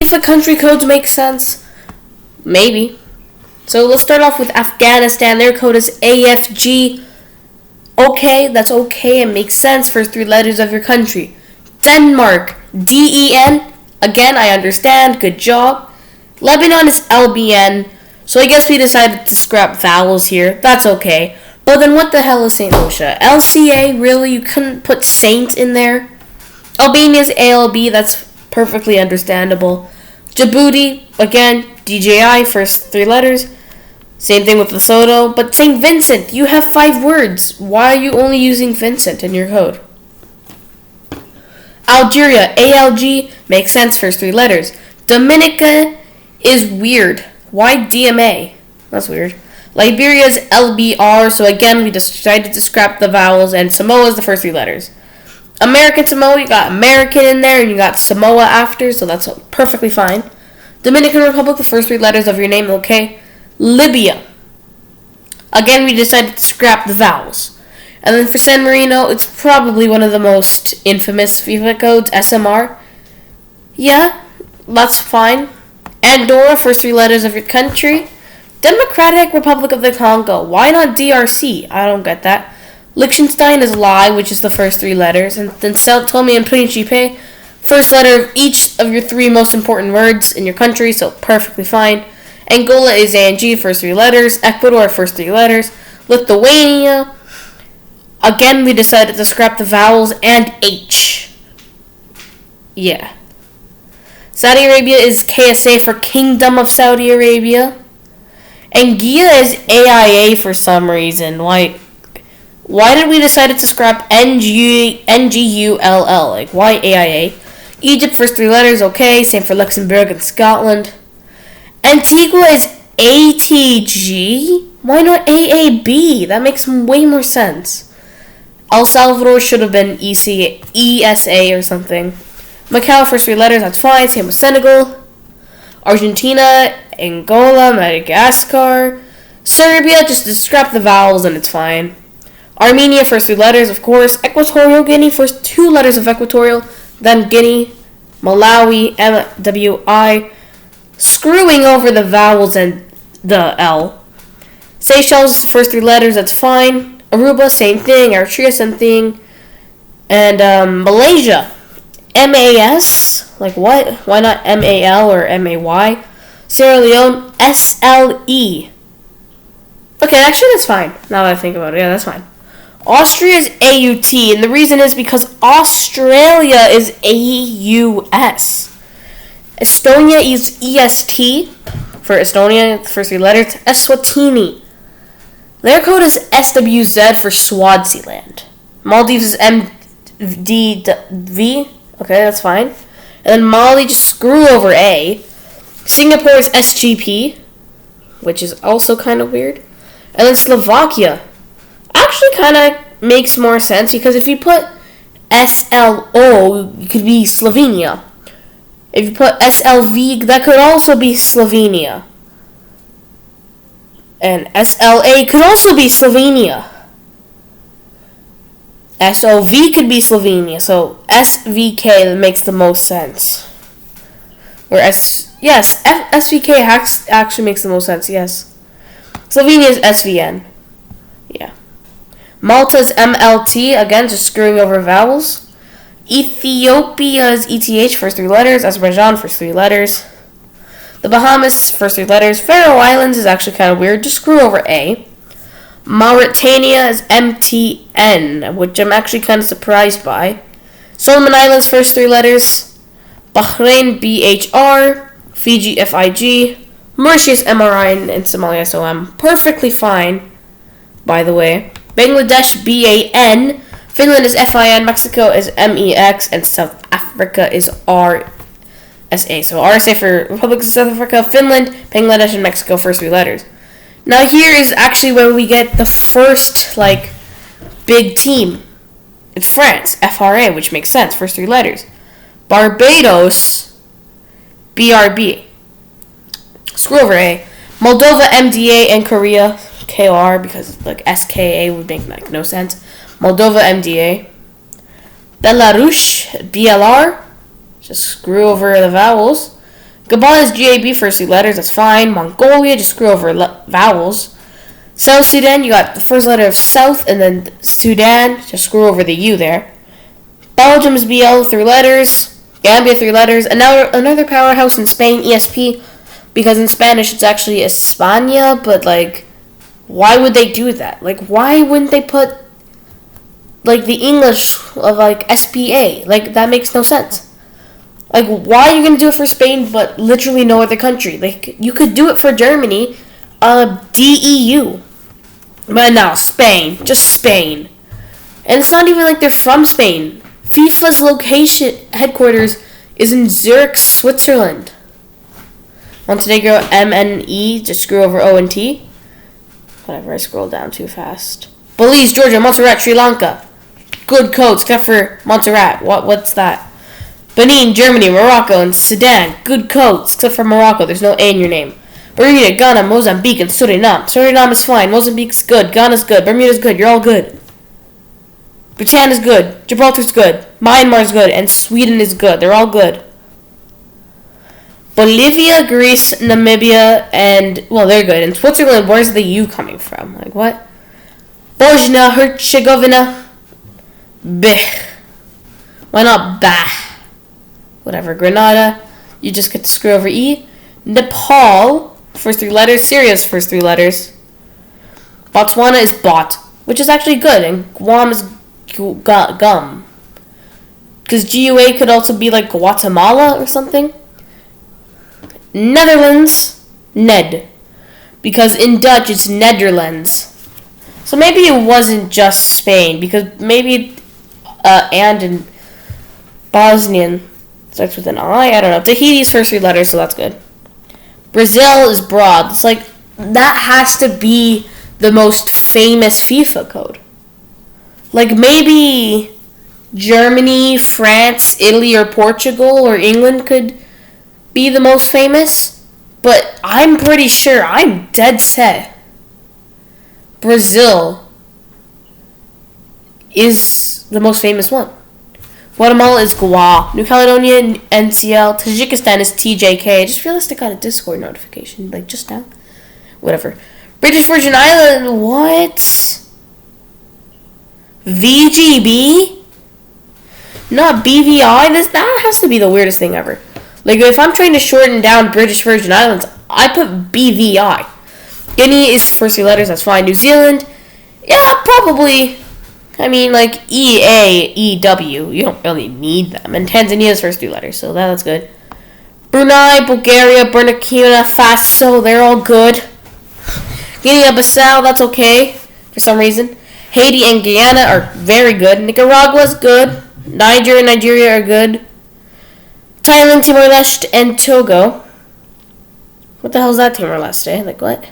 FIFA country codes make sense? Maybe. So let's start off with Afghanistan. Their code is AFG. Okay, that's okay. It makes sense. First three letters of your country. Denmark, DEN. Again, I understand. Good job. Lebanon is LBN. So I guess we decided to scrap vowels here. That's okay. But then what the hell is St. Lucia? LCA? Really? You couldn't put Saint in there? Albania is ALB. That's perfectly understandable. Djibouti, again, DJI, first three letters. Same thing with Lesotho. But St. Vincent, you have 5 words. Why are you only using Vincent in your code? Algeria, ALG, makes sense, first 3 letters. Dominica is weird. Why DMA? That's weird. Liberia is LBR, so again, we decided to scrap the vowels, and Samoa is the first 3 letters. American Samoa, you got American in there, and you got Samoa after, so that's perfectly fine. Dominican Republic, the first 3 letters of your name, okay. Libya. Again, we decided to scrap the vowels. And then for San Marino, it's probably one of the most infamous FIFA codes, SMR. Yeah, that's fine. Andorra, first 3 letters of your country. Democratic Republic of the Congo. Why not DRC? I don't get that. Liechtenstein is Lai, which is the first 3 letters. And then Sao Tome and Principe, first letter of each of your 3 most important words in your country, so perfectly fine. Angola is ANG, first 3 letters. Ecuador, first 3 letters. Lithuania. Again, we decided to scrap the vowels and H. Yeah. Saudi Arabia is KSA for Kingdom of Saudi Arabia. Anguilla is AIA for some reason. Why did we decide to scrap NGULL? Like, why AIA? Egypt, first 3 letters, okay. Same for Luxembourg and Scotland. Antigua is ATG? Why not AAB? That makes way more sense. El Salvador should have been ESA or something. Macau, first 3 letters, that's fine. Same with Senegal. Argentina, Angola, Madagascar. Serbia, just scrap the vowels and it's fine. Armenia, first 3 letters, of course. Equatorial Guinea, first 2 letters of Equatorial. Then Guinea. Malawi, MWI. Screwing over the vowels and the L. Seychelles, first 3 letters, that's fine. Aruba, same thing. Eritrea, same thing. And Malaysia, MAS. Like what? Why not MAL or MAY? Sierra Leone, SLE. Okay, actually that's fine. Now that I think about it, yeah, that's fine. Austria is AUT, and the reason is because Australia is AUS. Estonia is EST. For Estonia, the first 3 letters. Eswatini. Their code is SWZ for Swaziland. Maldives is MDV. Okay, that's fine. And then Mali, just screw over A. Singapore is SGP, which is also kind of weird. And then Slovakia actually kind of makes more sense because if you put SLO, it could be Slovenia. If you put SLV, that could also be Slovenia. And SLA could also be Slovenia. SOV could be Slovenia. So SVK that makes the most sense. Or SVK actually makes the most sense, yes. Slovenia is SVN. Yeah. Malta is MLT, again, just screwing over vowels. Ethiopia is ETH, first 3 letters. Azerbaijan, first 3 letters. The Bahamas, first 3 letters. Faroe Islands is actually kind of weird, just screw over A. Mauritania is MTN, which I'm actually kind of surprised by. Solomon Islands, first 3 letters. Bahrain, BHR. Fiji, FIG. Mauritius, MRI, and Somalia, SOM. Perfectly fine, by the way. Bangladesh, BAN. Finland is FIN. Mexico is MEX. And South Africa is RSA. So RSA for Republic of South Africa, Finland, Bangladesh, and Mexico, first 3 letters. Now here is actually where we get the first, big team. It's France, FRA, which makes sense, first 3 letters. Barbados, BRB. Screw over A. Moldova, MDA, and Korea, KOR, because SKA would make no sense. Moldova, MDA. Belarus, BLR. Just screw over the vowels. Gabon is GAB, first 3 letters, that's fine. Mongolia, just screw over vowels. South Sudan, you got the first letter of South, and then Sudan, just screw over the U there. Belgium is BL, 3 letters. Gambia, 3 letters. And now another powerhouse in Spain, ESP, because in Spanish it's actually España, but like, why would they do that? Like, why wouldn't they put like the English of like SPA? Like, that makes no sense. Like, why are you gonna do it for Spain but literally no other country? Like, you could do it for Germany, DEU. But no, Spain. Just Spain. And it's not even like they're from Spain. FIFA's location headquarters is in Zurich, Switzerland. Montenegro, MNE, just screw over O and T. Whatever, I scrolled down too fast. Belize, Georgia, Montserrat, Sri Lanka. Good codes, except for Montserrat. What's that? Benin, Germany, Morocco, and Sudan. Good codes, except for Morocco. There's no A in your name. Bermuda, Ghana, Mozambique, and Suriname. Suriname is fine. Mozambique's good. Ghana's good. Bermuda's good. You're all good. Bhutan is good. Gibraltar's good. Myanmar's good. And Sweden is good. They're all good. Bolivia, Greece, Namibia, and, well, they're good. And Switzerland, where's the U coming from? Like, what? Bosnia, Herzegovina. Beh. Why not bah? Whatever. Grenada, you just get to screw over E. Nepal, first 3 letters. Syria's first 3 letters. Botswana is bot, which is actually good. And Guam is gum. Because GUA could also be like Guatemala or something. Netherlands, Ned. Because in Dutch it's Netherlands. So maybe it wasn't just Spain. Because maybe and in Bosnian starts with an I don't know. Tahiti's first 3 letters, so that's good. Brazil is broad. It's like, that has to be the most famous FIFA code. Like, maybe Germany, France, Italy, or Portugal, or England could be the most famous. But I'm pretty sure, I'm dead set, Brazil is the most famous one. Guatemala is Gua. New Caledonia, NCL. Tajikistan is TJK. I just realized I got a Discord notification, like, just now. Whatever. British Virgin Island, what? VGB? Not BVI? That has to be the weirdest thing ever. Like, if I'm trying to shorten down British Virgin Islands, I put BVI. Guinea is first 3 letters, that's fine. New Zealand, yeah, probably. I mean, like, EAEW, you don't really need them. And Tanzania's first 3 letters, so that's good. Brunei, Bulgaria, Burkina Faso, they're all good. Guinea-Bissau, that's okay, for some reason. Haiti and Guyana are very good. Nicaragua's good. Niger and Nigeria are good. Thailand, Timor-Leste, and Togo. What the hell is that, Timor-Leste, eh? Like, what?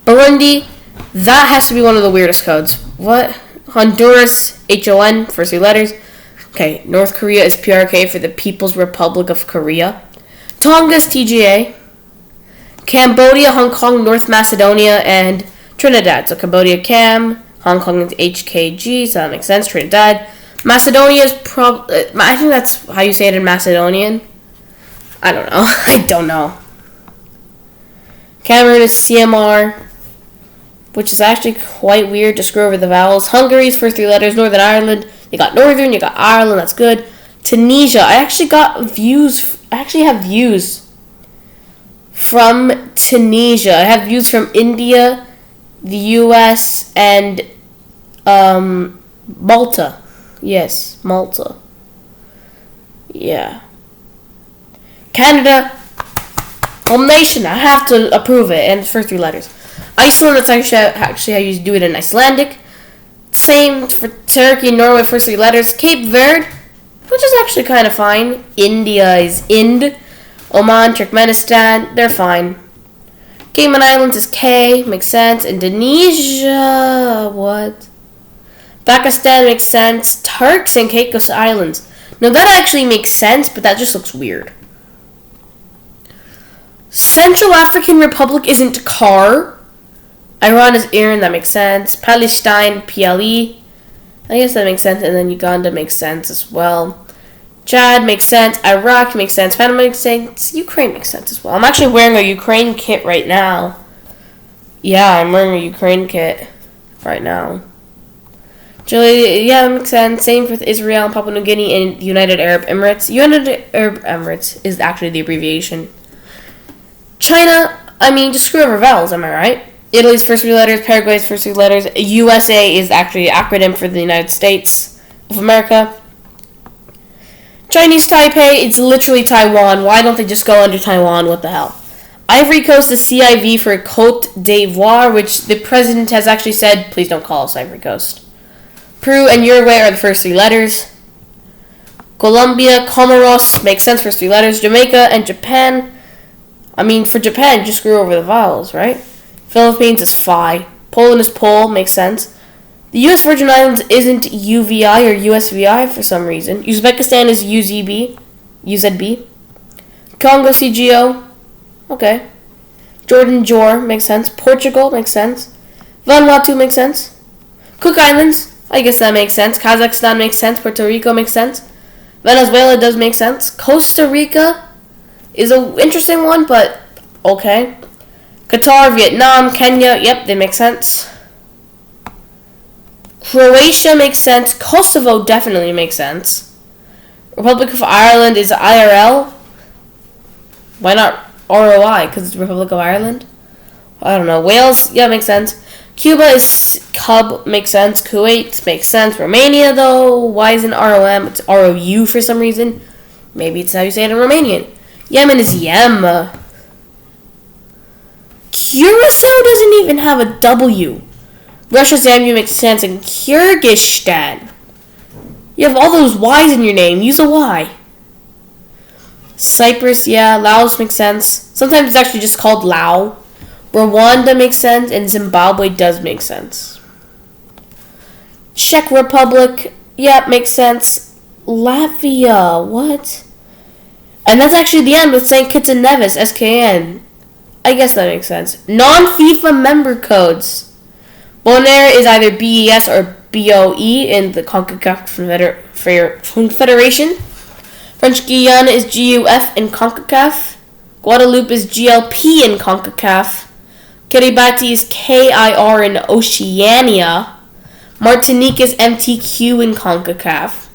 Burundi, that has to be one of the weirdest codes. What? Honduras, HON, first 3 letters. Okay, North Korea is PRK for the People's Republic of Korea. Tonga is TGA. Cambodia, Hong Kong, North Macedonia, and Trinidad. So Cambodia, Cam. Hong Kong is HKG, so that makes sense. Trinidad. Macedonia is I think that's how you say it in Macedonian. I don't know. I don't know. Cameroon is CMR, which is actually quite weird to screw over the vowels. Hungary's first 3 letters. Northern Ireland. You got Northern, you got Ireland, that's good. Tunisia. I actually have views from Tunisia. I have views from India, the US, and Malta. Yes, Malta. Yeah. Canada, home nation. I have to approve it, and it's first 3 letters. Iceland, that's actually how you do it in Icelandic. Same for Turkey, Norway, first 3 letters. Cape Verde, which is actually kind of fine. India is Ind. Oman, Turkmenistan, they're fine. Cayman Islands is K, makes sense. Indonesia, what? Pakistan makes sense. Turks and Caicos Islands. Now that actually makes sense, but that just looks weird. Central African Republic isn't CAR. Iran is Iran, that makes sense. Palestine, PLE. I guess that makes sense. And then Uganda makes sense as well. Chad makes sense. Iraq makes sense. Panama makes sense. Ukraine makes sense as well. I'm actually wearing a Ukraine kit right now. Yeah, I'm wearing a Ukraine kit right now. Chile, yeah, that makes sense. Same with Israel and Papua New Guinea and the United Arab Emirates. United Arab Emirates is actually the abbreviation. China, just screw over vowels, am I right? Italy's first three letters, Paraguay's first three letters. USA is actually an acronym for the United States of America. Chinese Taipei, it's literally Taiwan. Why don't they just go under Taiwan? What the hell? Ivory Coast is CIV for Côte d'Ivoire, which the president has actually said, please don't call us Ivory Coast. Peru and Uruguay are the first three letters. Colombia, Comoros, makes sense, first three letters. Jamaica and Japan, for Japan, just screw over the vowels, right? Philippines is Phi. Poland is Pol, makes sense. The U.S. Virgin Islands isn't UVI or USVI for some reason. Uzbekistan is UZB. Congo, CGO, okay. Jordan, Jor, makes sense. Portugal, makes sense. Vanuatu, makes sense. Cook Islands, I guess that makes sense. Kazakhstan makes sense. Puerto Rico makes sense. Venezuela does make sense. Costa Rica is an interesting one, but okay. Qatar, Vietnam, Kenya, yep, they make sense. Croatia makes sense. Kosovo definitely makes sense. Republic of Ireland is IRL. Why not ROI? Because it's Republic of Ireland? I don't know. Wales, yeah, makes sense. Cuba is Cub, makes sense. Kuwait makes sense. Romania, though, why isn't ROM? It's ROU for some reason. Maybe it's how you say it in Romanian. Yemen is Yem. Curacao doesn't even have a W. Russia's Zamu makes sense. And Kyrgyzstan. You have all those Y's in your name. Use a Y. Cyprus, yeah. Laos makes sense. Sometimes it's actually just called Lao. Rwanda makes sense, and Zimbabwe does make sense. Czech Republic, yeah, makes sense. Latvia, what? And that's actually the end with St. Kitts and Nevis, SKN. I guess that makes sense. Non-FIFA member codes. Bonaire is either BES or BOE in the CONCACAF Confederation. French Guiana is GUF in CONCACAF. Guadeloupe is GLP in CONCACAF. Kiribati is KIR in Oceania. Martinique is MTQ in CONCACAF.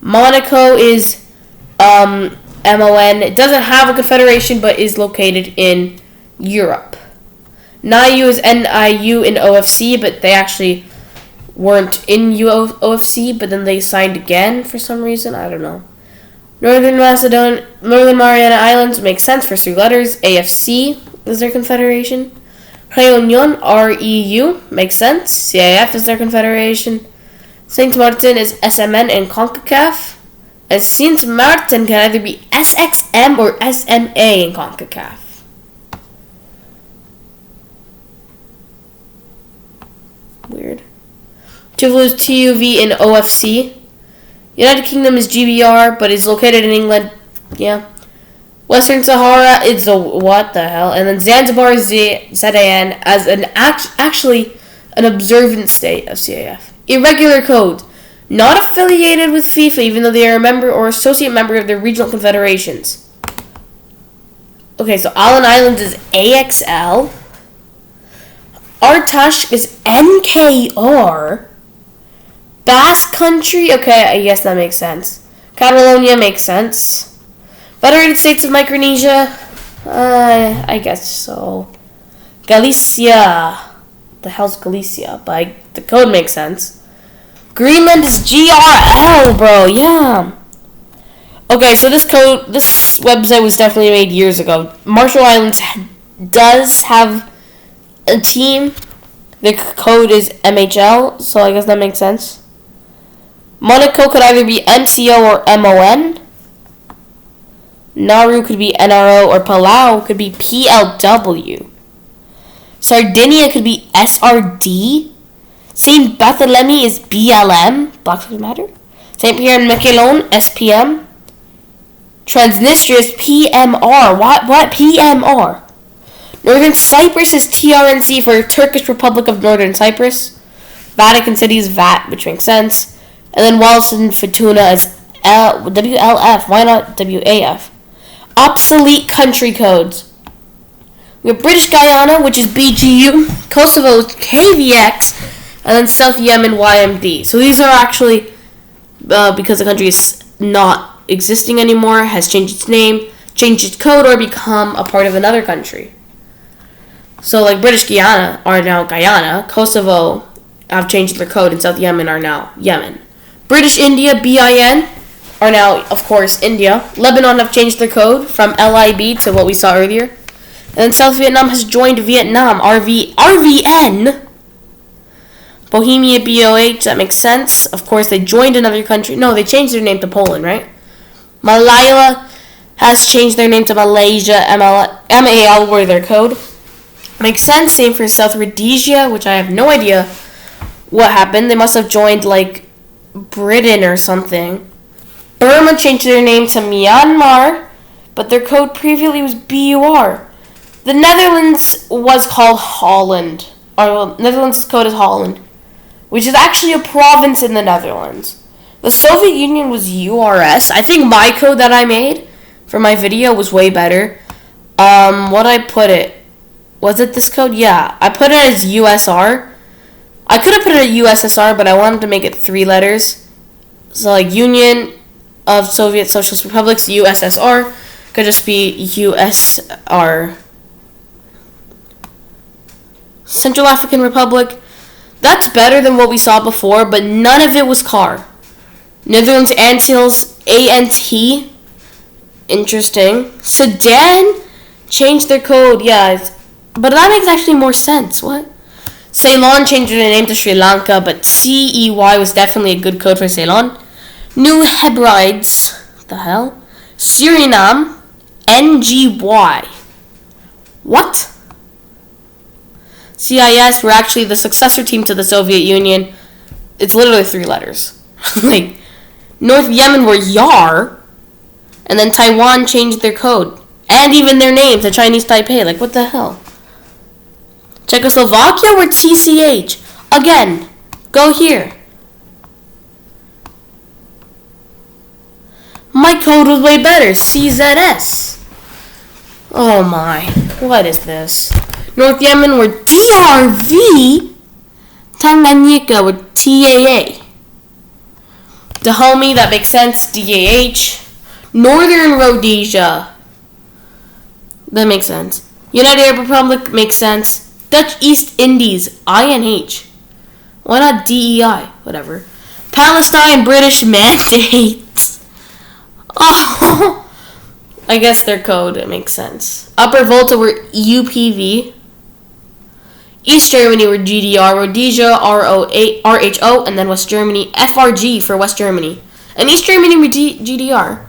Monaco is MON. It doesn't have a confederation but is located in Europe. NIU is NIU in OFC, but they actually weren't in OFC, but then they signed again for some reason. I don't know. Northern Mariana Islands makes sense for three letters. AFC is their confederation. Réunion, REU, makes sense. CIF is their confederation. Saint Martin is SMN in CONCACAF. And Saint Martin can either be SXM or SMA in CONCACAF. Weird. Tuvalu is TUV in OFC. United Kingdom is GBR, but is located in England. Yeah. Western Sahara, it's a what the hell? And then Zanzibar is ZAN as actually an observant state of CAF. Irregular code. Not affiliated with FIFA, even though they are a member or associate member of their regional confederations. Okay, so Island Islands is AXL. Artash is NKR. Basque Country, okay, I guess that makes sense. Catalonia makes sense. Federated States of Micronesia, I guess so. Galicia, the hell's Galicia? But the code makes sense. Greenland is GRL, bro, yeah. Okay, so this website was definitely made years ago. Marshall Islands does have a team. The code is MHL, so I guess that makes sense. Monaco could either be MCO or MON. Nauru could be NRO, or Palau could be PLW. Sardinia could be SRD. St. Barthélemy is BLM, Black Lives Matter. St. Pierre and Miquelon, SPM. Transnistria is PMR. What? PMR. Northern Cyprus is TRNC for Turkish Republic of Northern Cyprus. Vatican City is VAT, which makes sense. And then Wallis and Futuna is WLF. Why not WAF? Obsolete country codes. We have British Guyana, which is BGU, Kosovo KVX, and then South Yemen YMD. So these are actually, because the country is not existing anymore, has changed its name, changed its code, or become a part of another country. So like British Guyana are now Guyana, Kosovo have changed their code, and South Yemen are now Yemen. British India, BIN, are now, of course, India. Lebanon have changed their code from LIB to what we saw earlier. And then South Vietnam has joined Vietnam, RVN. Bohemia, BOH, that makes sense. Of course, they joined another country. No, they changed their name to Poland, right? Malaya has changed their name to Malaysia, MAL were their code. Makes sense. Same for South Rhodesia, which I have no idea what happened. They must have joined, like, Britain or something. Burma changed their name to Myanmar, but their code previously was BUR. The Netherlands was called Holland. Netherlands code is Holland, which is actually a province in the Netherlands. The Soviet Union was URS. I think my code that I made for my video was way better. What I put it? Was it this code? Yeah, I put it as USR. I could have put it at USSR, but I wanted to make it 3 letters. So like Union of Soviet Socialist Republics, USSR, could just be USR. Central African Republic. That's better than what we saw before, but none of it was CAR. Netherlands Antilles, ANT. Interesting. Sudan changed their code, yeah. But that makes actually more sense. What? Ceylon changed their name to Sri Lanka, but CEY was definitely a good code for Ceylon. New Hebrides. What the hell? Suriname, NGY. What? CIS were actually the successor team to the Soviet Union. It's literally 3 letters. Like, North Yemen were YAR, and then Taiwan changed their code. And even their name to Chinese Taipei. Like, what the hell? Czechoslovakia were TCH. Again, go here. My code was way better. CZS. Oh my. What is this? North Yemen were DRV. Tanganyika were TAA. Dahomey, that makes sense. DAH. Northern Rhodesia. That makes sense. United Arab Republic makes sense. Dutch East Indies, INH. Why not DEI? Whatever. Palestine, British Mandate. Oh, I guess their code, it makes sense. Upper Volta were UPV. East Germany were GDR, Rhodesia, RHO, and then West Germany, FRG for West Germany. And East Germany were GDR.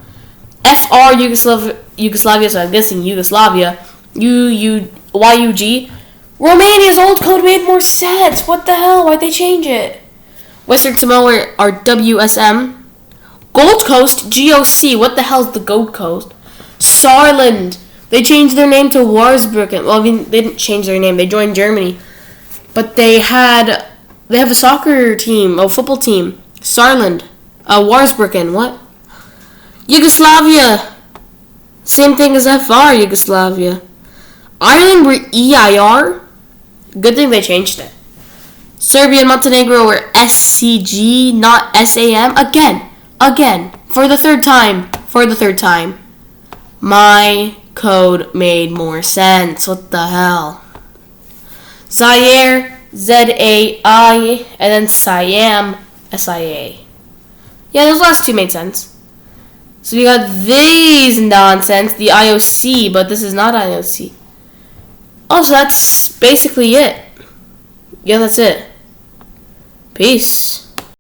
FR, Yugoslavia, so I'm guessing Yugoslavia, YUG. Romania's old code made more sense. What the hell? Why'd they change it? Western Samoa are WSM. Gold Coast, GOC. What the hell's the Gold Coast? Saarland. They changed their name to Warsbrücken. Well, I mean, they didn't change their name. They joined Germany. But they have a soccer team, a football team. Saarland. Warsbrücken. What? Yugoslavia. Same thing as FR, Yugoslavia. Ireland were EIR. Good thing they changed it. Serbia and Montenegro were SCG, not SAM. Again. For the third time. My code made more sense. What the hell? Zaire, ZAI, and then Siam, SIA. Yeah, those last 2 made sense. So we got these nonsense, the IOC, but this is not IOC. Oh, so that's basically it. Yeah, that's it. Peace.